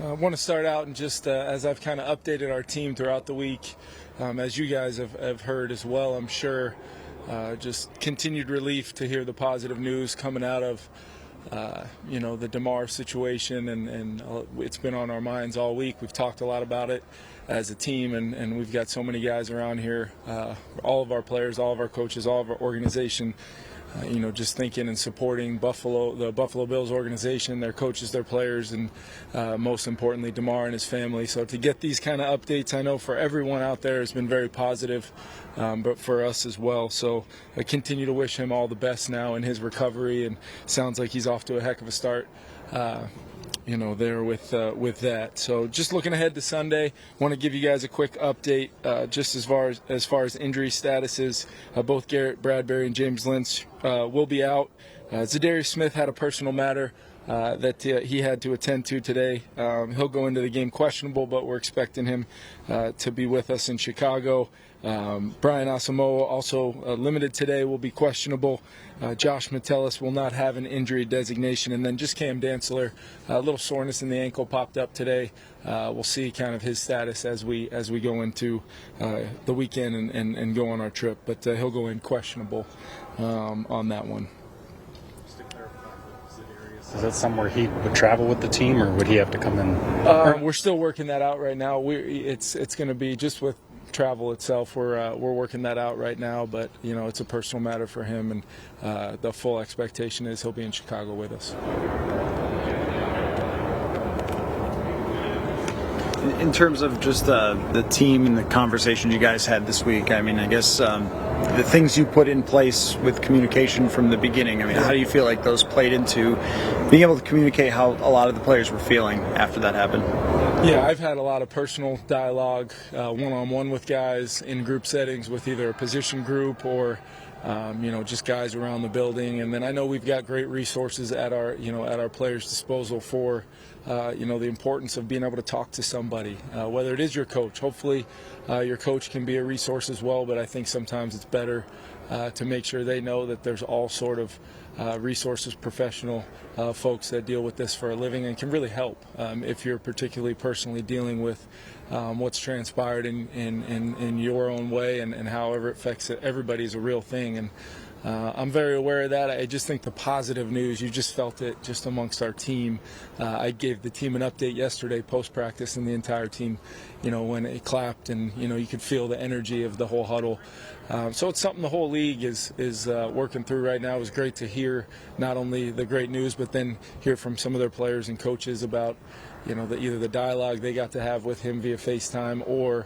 I want to start out and just as I've kind of updated our team throughout the week, as you guys have heard as well, I'm sure, just continued relief to hear the positive news coming out of the Demar situation, and it's been on our minds all week. We've talked a lot about it as a team, and we've got so many guys around here, all of our players, all of our coaches, all of our organization, just thinking and supporting the Buffalo Bills organization, their coaches, their players, and most importantly, Demar and his family. So to get these kind of updates, I know for everyone out there has been very positive, but for us as well. So I continue to wish him all the best now in his recovery, and sounds like he's off to a heck of a start. There with that. So just looking ahead to Sunday, want to give you guys a quick update just as far as injury statuses. Both Garrett Bradbury and James Lynch will be out. Zadarius Smith had a personal matter that he had to attend to today. He'll go into the game questionable, but we're expecting him to be with us in Chicago. Brian Asamoah, also limited today, will be questionable. Josh Metellus will not have an injury designation. And then just Cam Dantzler, a little soreness in the ankle popped up today. We'll see kind of his status as we go into the weekend and go on our trip. But he'll go in questionable on that one. Is that somewhere he would travel with the team, or would he have to come in? We're still working that out right now. It's going to be just with travel itself. We're working that out right now, but it's a personal matter for him, and the full expectation is he'll be in Chicago with us. In terms of just the team and the conversations you guys had this week, I mean, I guess the things you put in place with communication from the beginning, I mean, how do you feel like those played into being able to communicate how a lot of the players were feeling after that happened? Yeah, I've had a lot of personal dialogue, one-on-one with guys in group settings with either a position group or just guys around the building. And then I know we've got great resources at our players' disposal for the importance of being able to talk to somebody, whether it is your coach. Hopefully your coach can be a resource as well, but I think sometimes it's better to make sure they know that there's all sort of resources, professional folks that deal with this for a living and can really help if you're particularly personally dealing with what's transpired in your own way, and however it affects everybody is a real thing. And I'm very aware of that. I just think the positive news, you just felt it just amongst our team. I gave the team an update yesterday post-practice, and the entire team, when it clapped, and, you could feel the energy of the whole huddle. So it's something the whole league is working through right now. It was great to hear not only the great news, but then hear from some of their players and coaches about, either the dialogue they got to have with him via FaceTime or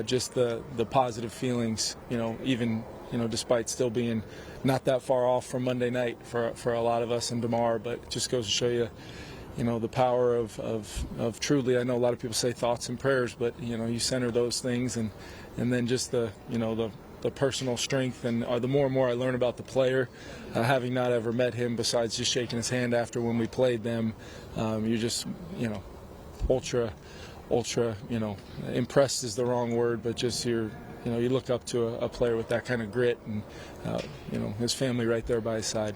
just the positive feelings, even despite still being not that far off from Monday night for a lot of us and Demar. But it just goes to show you, the power of truly, I know a lot of people say thoughts and prayers, but, you center those things, and then just the personal strength. And the more and more I learn about the player, having not ever met him besides just shaking his hand after when we played them, you're just, ultra, impressed is the wrong word, but just you look up to a player with that kind of grit, and, his family right there by his side.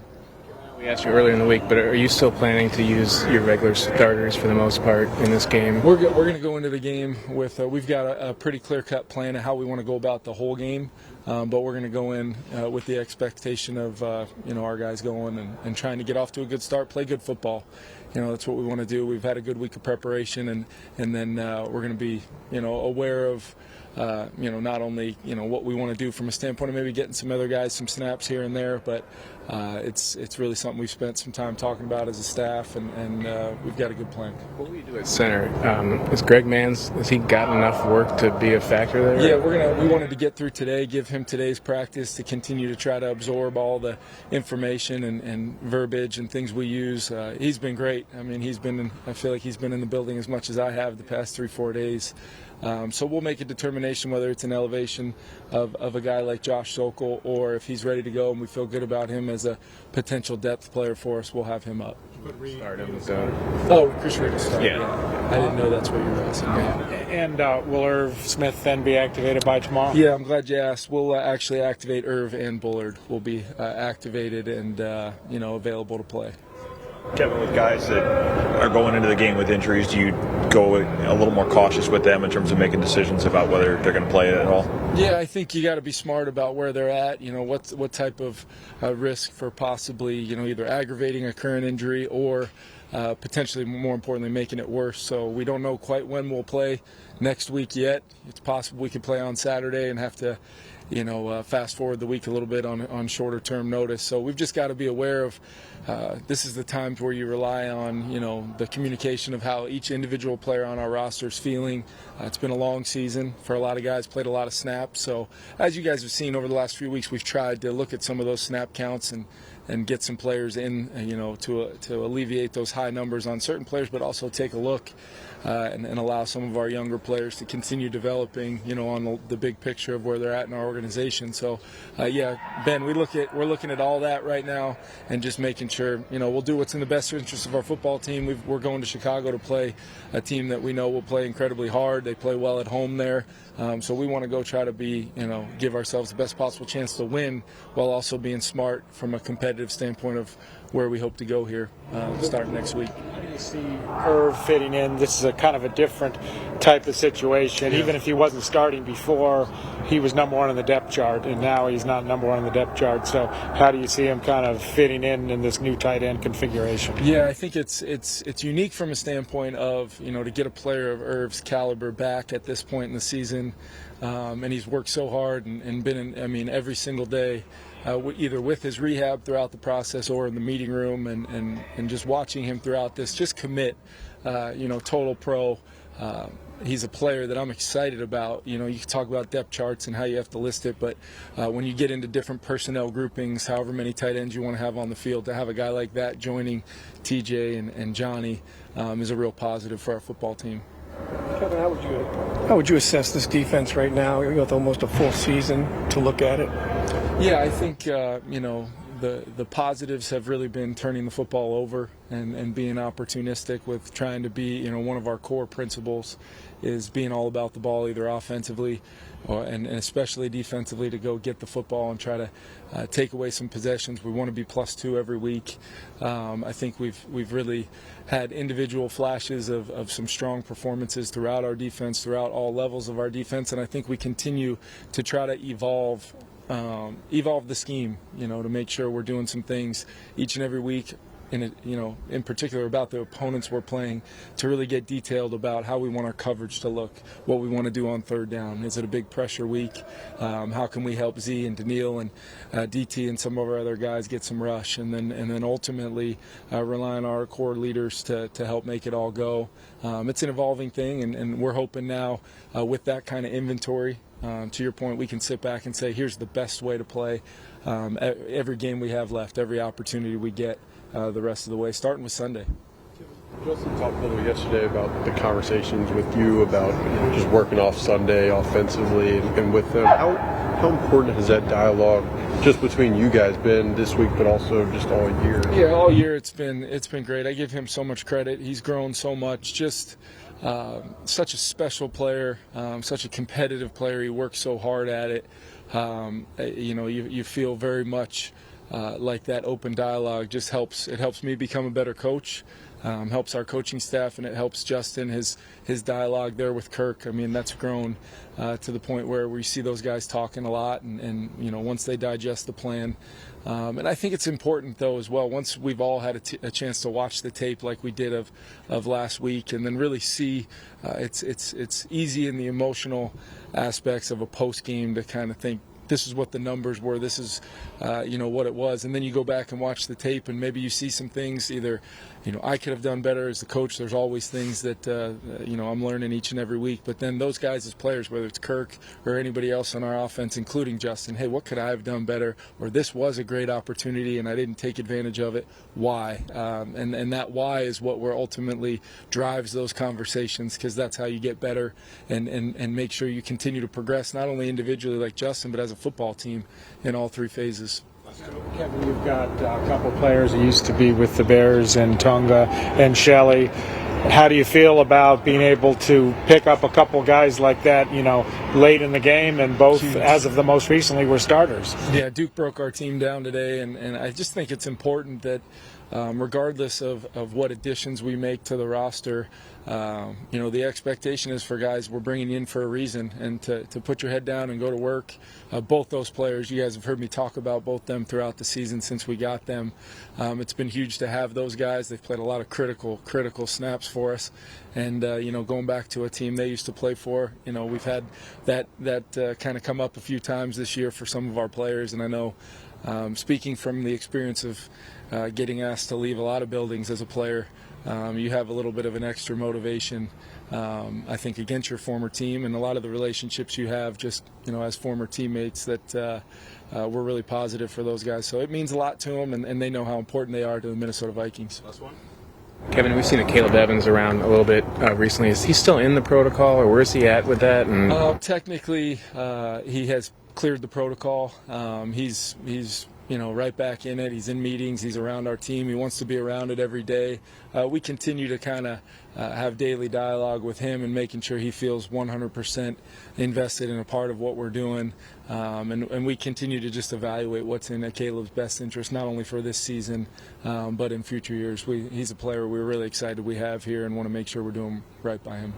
We asked you earlier in the week, but are you still planning to use your regular starters for the most part in this game? We're going to go into the game with we've got a pretty clear-cut plan of how we want to go about the whole game, but we're going to go in with the expectation of our guys going and trying to get off to a good start, play good football. That's what we want to do. We've had a good week of preparation, and then we're going to be aware of not only what we want to do from a standpoint of maybe getting some other guys some snaps here and there, but it's really something we've spent some time talking about as a staff, and we've got a good plan. What will you do at center? Is Greg Manns, has he gotten enough work to be a factor there? Yeah, we wanted to get through today, give him today's practice to continue to try to absorb all the information and verbiage and things we use. He's been great. I mean, I feel like he's been in the building as much as I have the past 3-4 days. So we'll make a determination whether it's an elevation of a guy like Josh Sokol, or if he's ready to go and we feel good about him as a potential depth player for us, we'll have him up. Start him. Chris Reed will start. Yeah. I didn't know that's what you were asking. And will Irv Smith then be activated by tomorrow? Yeah, I'm glad you asked. We'll actually activate Irv, and Bullard will be activated and available to play. Kevin, with guys that are going into the game with injuries, do you go a little more cautious with them in terms of making decisions about whether they're going to play at all? Yeah, I think you got to be smart about where they're at. What type of risk for possibly either aggravating a current injury or potentially, more importantly, making it worse. So we don't know quite when we'll play next week yet. It's possible we could play on Saturday and have to fast forward the week a little bit on shorter term notice. So we've just got to be aware of this is the times where you rely on the communication of how each individual player on our roster is feeling. It's been a long season for a lot of guys, played a lot of snaps. So as you guys have seen over the last few weeks, we've tried to look at some of those snap counts and get some players in, to alleviate those high numbers on certain players, but also take a look and allow some of our younger players to continue developing, on the big picture of where they're at in our organization. So, Ben, we're looking at all that right now and just making sure, we'll do what's in the best interest of our football team. We're going to Chicago to play a team that we know will play incredibly hard. They play well at home there. So we want to go try to be, give ourselves the best possible chance to win while also being smart from a competitive standpoint of where we hope to go here starting next week. How do you see Irv fitting in? This is a kind of a different type of situation. Yeah. Even if he wasn't starting before, he was number one on the depth chart, and now he's not number one on the depth chart. So how do you see him kind of fitting in this new tight end configuration? Yeah, I think it's unique from a standpoint of, to get a player of Irv's caliber back at this point in the season. And he's worked so hard and been in, every single day, either with his rehab throughout the process or in the meeting room and just watching him throughout this, just commit, total pro. He's a player that I'm excited about. You can talk about depth charts and how you have to list it, but when you get into different personnel groupings, however many tight ends you want to have on the field, to have a guy like that joining TJ and Johnny is a real positive for our football team. Kevin, how would you assess this defense right now with almost a full season to look at it? Yeah, I think the positives have really been turning the football over and being opportunistic with trying to be, one of our core principles is being all about the ball, either offensively and especially defensively, to go get the football and try to take away some possessions. We want to be +2 every week. I think we've really had individual flashes of some strong performances throughout our defense, throughout all levels of our defense, and I think we continue to try to evolve the scheme, to make sure we're doing some things each and every week, in particular about the opponents we're playing, to really get detailed about how we want our coverage to look, what we want to do on third down. Is it a big pressure week? How can we help Z and Daniil and DT and some of our other guys get some rush, and then ultimately rely on our core leaders to help make it all go. It's an evolving thing, and we're hoping now with that kind of inventory, to your point, we can sit back and say, here's the best way to play every game we have left, every opportunity we get the rest of the way, starting with Sunday. Justin talked a little yesterday about the conversations with you about just working off Sunday offensively and with them. How important has that dialogue just between you guys been this week, but also just all year? Yeah, all year it's been great. I give him so much credit. He's grown so much. Just such a special player, such a competitive player. He works so hard at it. You feel very much like that open dialogue just helps. It helps me become a better coach, helps our coaching staff, and it helps Justin, his dialogue there with Kirk. That's grown to the point where we see those guys talking a lot, and once they digest the plan. And I think it's important, though, as well, once we've all had a chance to watch the tape like we did of last week, and then really see it's easy in the emotional aspects of a post game to kind of think, this is what the numbers were, this is what it was, and then you go back and watch the tape and maybe you see some things either I could have done better as the coach. There's always things that I'm learning each and every week, but then those guys as players, whether it's Kirk or anybody else on our offense, including Justin, hey, what could I have done better, or this was a great opportunity and I didn't take advantage of it, why? And that why is what we're ultimately drives those conversations, because that's how you get better and make sure you continue to progress, not only individually like Justin, but as a football team in all three phases. Kevin, you've got a couple players who used to be with the Bears, and Tonga and Shelley. How do you feel about being able to pick up a couple guys like that, late in the game, and both, as of the most recently, were starters? Yeah, Duke broke our team down today, and I just think it's important that regardless of what additions we make to the roster, the expectation is for guys we're bringing in for a reason, and to put your head down and go to work. Both those players, you guys have heard me talk about both them throughout the season since we got them. It's been huge to have those guys. They've played a lot of critical snaps for us, and going back to a team they used to play for, we've had that kind of come up a few times this year for some of our players, and I know. Speaking from the experience of getting asked to leave a lot of buildings as a player, you have a little bit of an extra motivation, I think, against your former team, and a lot of the relationships you have just, as former teammates that were really positive for those guys. So it means a lot to them, and they know how important they are to the Minnesota Vikings. Last one. Kevin, we've seen Akayleb Evans around a little bit recently. Is he still in the protocol, or where's he at with that? Technically, he has cleared the protocol. He's right back in it. He's in meetings. He's around our team. He wants to be around it every day. We continue to kind of have daily dialogue with him and making sure he feels 100% invested in a part of what we're doing. And we continue to just evaluate what's in Akayleb's best interest, not only for this season, but in future years. He's a player we're really excited we have here and want to make sure we're doing right by him.